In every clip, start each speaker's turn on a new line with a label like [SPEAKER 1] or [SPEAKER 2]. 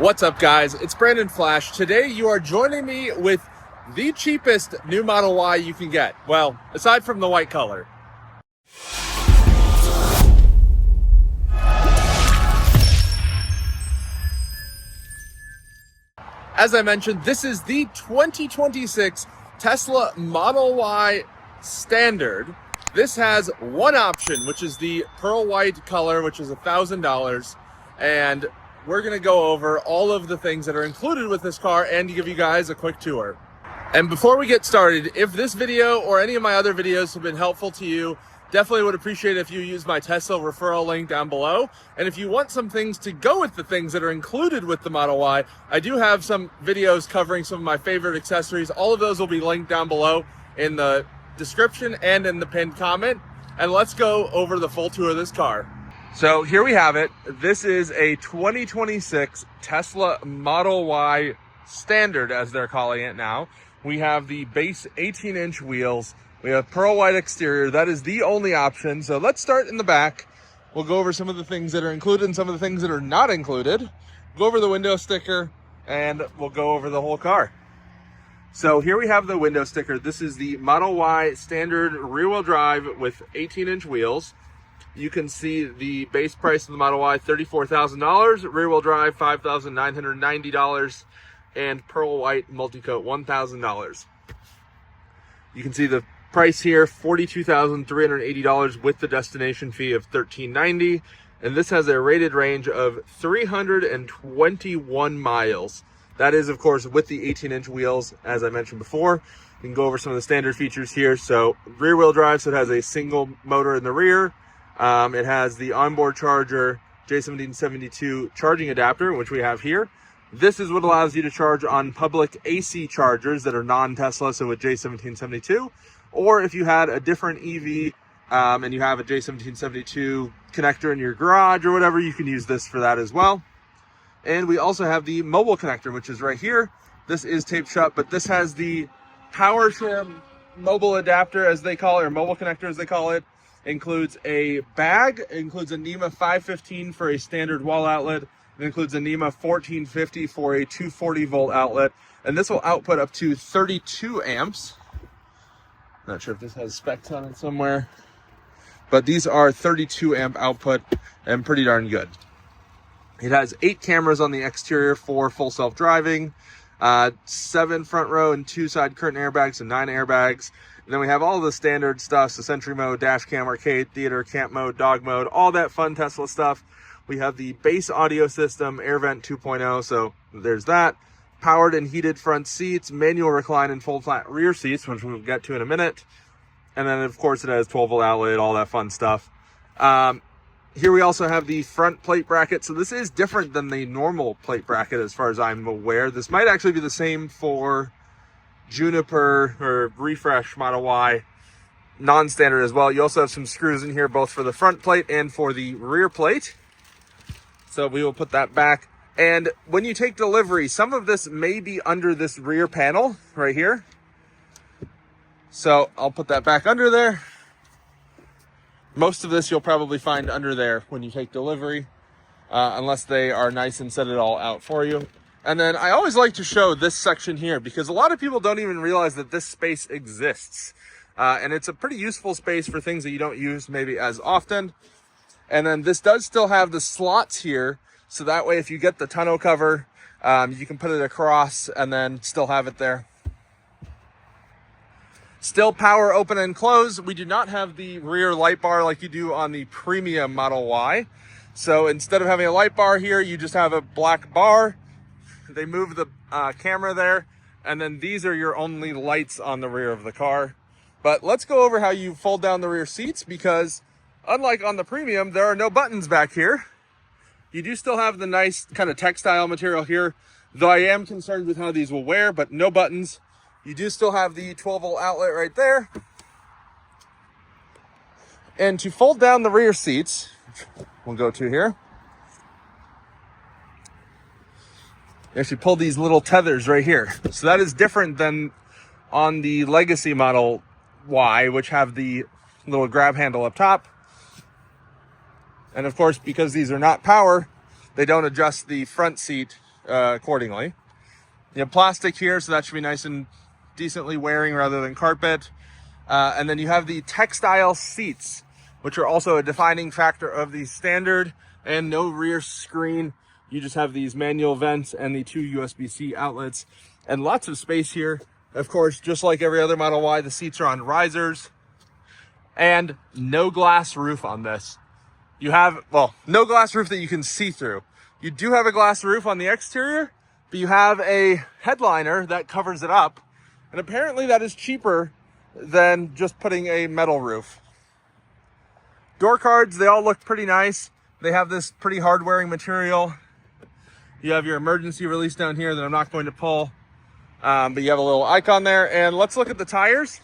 [SPEAKER 1] What's up, guys? It's Brandon Flash. Today you are joining me with the cheapest new Model Y you can get. Well, aside from the white color. As I mentioned, this is the 2026 Tesla Model Y Standard. This has one option, which is the pearl white color, which is $1,000. And we're going to go over all of the things that are included with this car and to give you guys a quick tour. And before we get started, if this video or any of my other videos have been helpful to you, definitely would appreciate it if you use my Tesla referral link down below. And if you want some things to go with the things that are included with the Model Y, I do have some videos covering some of my favorite accessories. All of those will be linked down below in the description and in the pinned comment. And let's go over the full tour of this car. So here we have it. This is a 2026 Tesla Model Y Standard, as they're calling it now. We have the base 18-inch wheels. We have pearl white exterior. That is the only option. So let's start in the back. We'll go over some of the things that are included and some of the things that are not included. Go over the window sticker, and we'll go over the whole car. So here we have the window sticker. This is the Model Y Standard rear-wheel drive with 18-inch wheels. You can see the base price of the Model Y, $34,000, rear-wheel drive, $5,990, and pearl white multi-coat, $1,000. You can see the price here, $42,380 with the destination fee of $1,390, and this has a rated range of 321 miles. That is, of course, with the 18-inch wheels, as I mentioned before. You can go over some of the standard features here. So rear-wheel drive, so it has a single motor in the rear. It has the onboard charger, J1772 charging adapter, which we have here. This is what allows you to charge on public AC chargers that are non-Tesla, so with J1772. Or if you had a different EV and you have a J1772 connector in your garage or whatever, you can use this for that as well. And we also have the mobile connector, which is right here. This is taped shut, but this has the power trim mobile adapter, as they call it, or mobile connector, as they call it. Includes a bag, includes a NEMA 515 for a standard wall outlet. It includes a NEMA 1450 for a 240 volt outlet. And this will output up to 32 amps. Not sure if this has specs on it somewhere, but these are 32 amp output and pretty darn good. It has 8 cameras on the exterior for full self-driving, 7 front row and 2 side curtain airbags and 9 airbags. And then we have all the standard stuff, so Sentry mode, dash cam, arcade, theater, camp mode, dog mode, all that fun Tesla stuff. We have the base audio system, air vent 2.0, so there's that. Powered and heated front seats, manual recline and full flat rear seats, which we'll get to in a minute. And then, of course, it has 12-volt outlet, all that fun stuff. Here we also have the front plate bracket. So this is different than the normal plate bracket as far as I'm aware. This might actually be the same for Juniper or Refresh Model Y non-standard as well. You also have some screws in here, both for the front plate and for the rear plate. So we will put that back. And when you take delivery, some of this may be under this rear panel right here. So I'll put that back under there. Most of this you'll probably find under there when you take delivery, unless they are nice and set it all out for you. And then I always like to show this section here because a lot of people don't even realize that this space exists. And it's a pretty useful space for things that you don't use maybe as often. And then this does still have the slots here. So that way, if you get the tonneau cover, you can put it across and then still have it there. Still power open and close. We do not have the rear light bar like you do on the premium Model Y. So instead of having a light bar here, you just have a black bar. They move the camera there, and then these are your only lights on the rear of the car. But let's go over how you fold down the rear seats, because unlike on the premium, there are no buttons back here. You do still have the nice kind of textile material here, though I am concerned with how these will wear, but no buttons. You do still have the 12-volt outlet right there. And to fold down the rear seats, we'll go to here. You actually pull these little tethers right here. So that is different than on the Legacy Model Y, which have the little grab handle up top. And of course, because these are not power, they don't adjust the front seat accordingly. You have plastic here, so that should be nice and decently wearing rather than carpet. And then you have the textile seats, which are also a defining factor of the standard, and no rear screen. You just have these manual vents and the 2 USB-C outlets and lots of space here. Of course, just like every other Model Y, the seats are on risers and no glass roof on this. You have, well, no glass roof that you can see through. You do have a glass roof on the exterior, but you have a headliner that covers it up. And apparently that is cheaper than just putting a metal roof. Door cards, they all look pretty nice. They have this pretty hard wearing material. You have your emergency release down here that I'm not going to pull. But you have a little icon there. And let's look at the tires.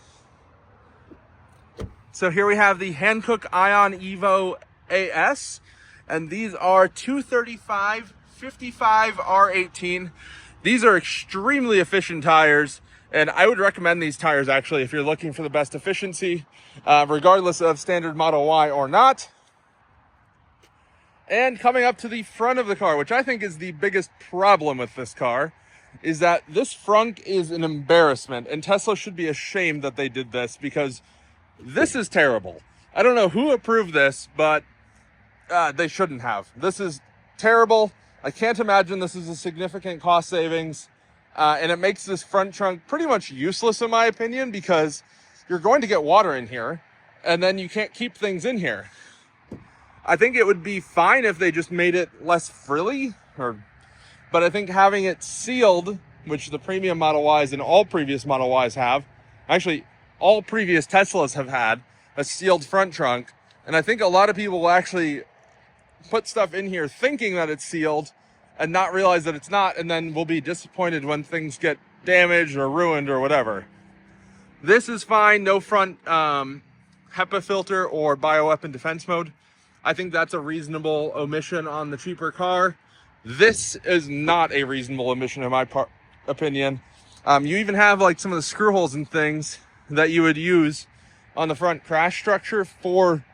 [SPEAKER 1] So here we have the Hankook Ion Evo AS. And these are 235 55 R18. These are extremely efficient tires. And I would recommend these tires actually if you're looking for the best efficiency, regardless of standard Model Y or not. And coming up to the front of the car, which I think is the biggest problem with this car, is that this frunk is an embarrassment, and Tesla should be ashamed that they did this because this is terrible. I don't know who approved this, but they shouldn't have. This is terrible. I can't imagine this is a significant cost savings, and it makes this front trunk pretty much useless in my opinion because you're going to get water in here, and then you can't keep things in here. I think it would be fine if they just made it less frilly, but I think having it sealed, which the premium Model Ys and all previous Model Ys have, actually all previous Teslas have had a sealed front trunk, and I think a lot of people will actually put stuff in here thinking that it's sealed and not realize that it's not, and then will be disappointed when things get damaged or ruined or whatever. This is fine, no front HEPA filter or bioweapon defense mode. I think that's a reasonable omission on the cheaper car. This is not a reasonable omission in my opinion. You even have like some of the screw holes and things that you would use on the front crash structure for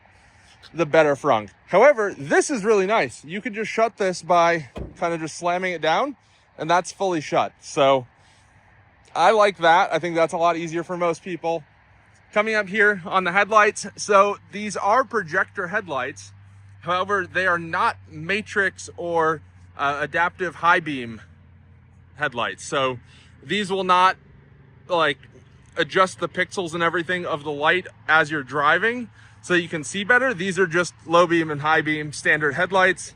[SPEAKER 1] the better frunk. However, this is really nice. You can just shut this by kind of just slamming it down, and that's fully shut. So I like that. I think that's a lot easier for most people. Coming up here on the headlights. So these are projector headlights. However, they are not matrix or adaptive high beam headlights. So these will not like adjust the pixels and everything of the light as you're driving so you can see better. These are just low beam and high beam standard headlights.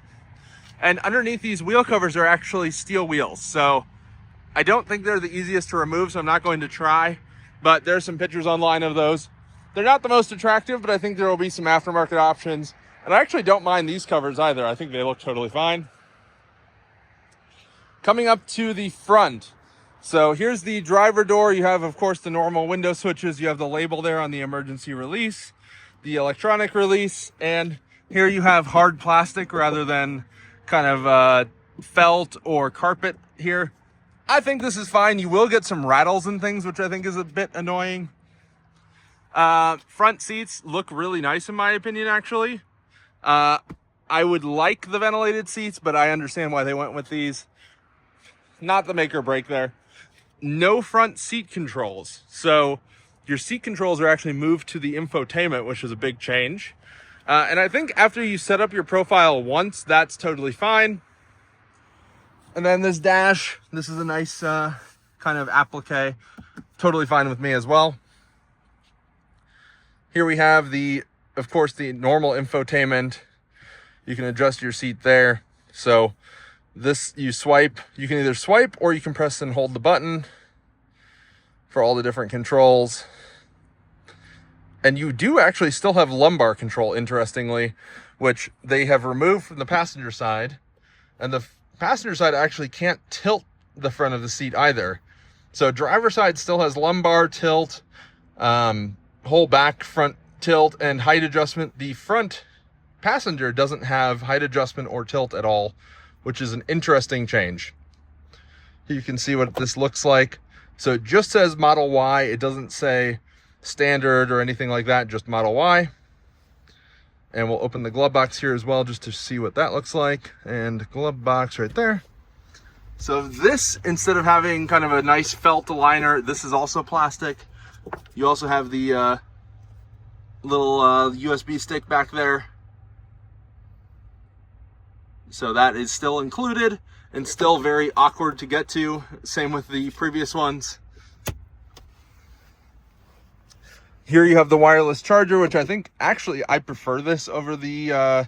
[SPEAKER 1] And underneath these wheel covers are actually steel wheels. So I don't think they're the easiest to remove, so I'm not going to try, but there's some pictures online of those. They're not the most attractive, but I think there will be some aftermarket options. And I actually don't mind these covers either. I think they look totally fine. Coming up to the front. So here's the driver door. You have, of course, the normal window switches. You have the label there on the emergency release, the electronic release, and here you have hard plastic rather than kind of felt or carpet here. I think this is fine. You will get some rattles and things, which I think is a bit annoying. Front seats look really nice in my opinion, actually. I would like the ventilated seats, but I understand why they went with these. Not the make or break there. No front seat controls. So your seat controls are actually moved to the infotainment, which is a big change. And I think after you set up your profile once, that's totally fine. And then this dash, this is a nice kind of applique. Totally fine with me as well. Here we have the, of course, the normal infotainment. You can adjust your seat there. So this, you swipe, you can either swipe or you can press and hold the button for all the different controls. And you do actually still have lumbar control, interestingly, which they have removed from the passenger side. And the passenger side actually can't tilt the front of the seat either. So driver side still has lumbar tilt, whole back front tilt, and height adjustment. The front passenger doesn't have height adjustment or tilt at all, which is an interesting change. You can see what this looks like. So it just says Model Y. It doesn't say standard or anything like that, just Model Y. And we'll open the glove box here as well just to see what that looks like. And glove box right there. So this, instead of having kind of a nice felt liner, this is also plastic. You also have the little USB stick back there. So that is still included and still very awkward to get to. Same with the previous ones. Here you have the wireless charger, which I think actually I prefer this over the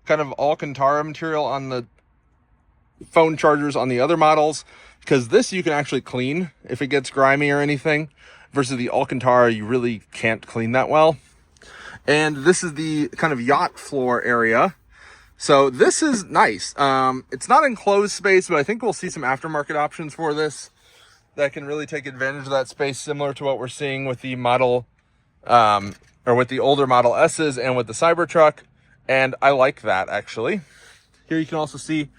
[SPEAKER 1] kind of Alcantara material on the phone chargers on the other models, because this you can actually clean if it gets grimy or anything, versus the Alcantara you really can't clean that well. And this is the kind of yacht floor area. So this is nice. It's not enclosed space, but I think we'll see some aftermarket options for this that can really take advantage of that space, similar to what we're seeing with the model or with the older Model S's and with the Cybertruck. And I like that, actually. Here you can also see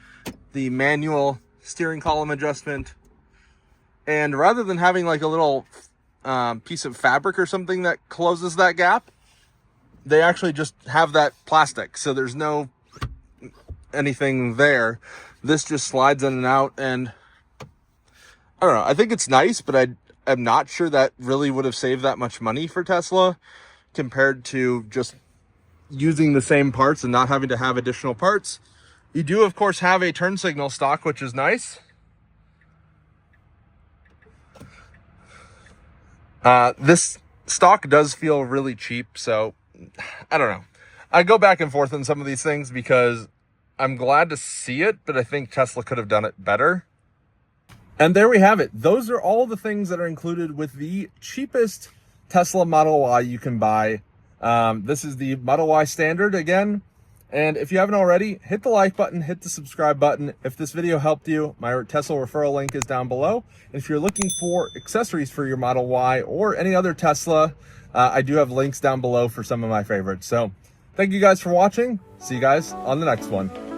[SPEAKER 1] the manual steering column adjustment. And rather than having like a little piece of fabric or something that closes that gap, they actually just have that plastic. So there's no anything there. This just slides in and out, and I don't know. I think it's nice, but I'm not sure that really would have saved that much money for Tesla compared to just using the same parts and not having to have additional parts. You do, of course, have a turn signal stock, which is nice. This stock does feel really cheap, so I don't know. I go back and forth on some of these things because I'm glad to see it, but I think Tesla could have done it better. And there we have it. Those are all the things that are included with the cheapest Tesla Model Y you can buy. This is the Model Y Standard again. And if you haven't already, hit the like button, hit the subscribe button. If this video helped you, my Tesla referral link is down below. And if you're looking for accessories for your Model Y or any other Tesla, I do have links down below for some of my favorites. So thank you guys for watching. See you guys on the next one.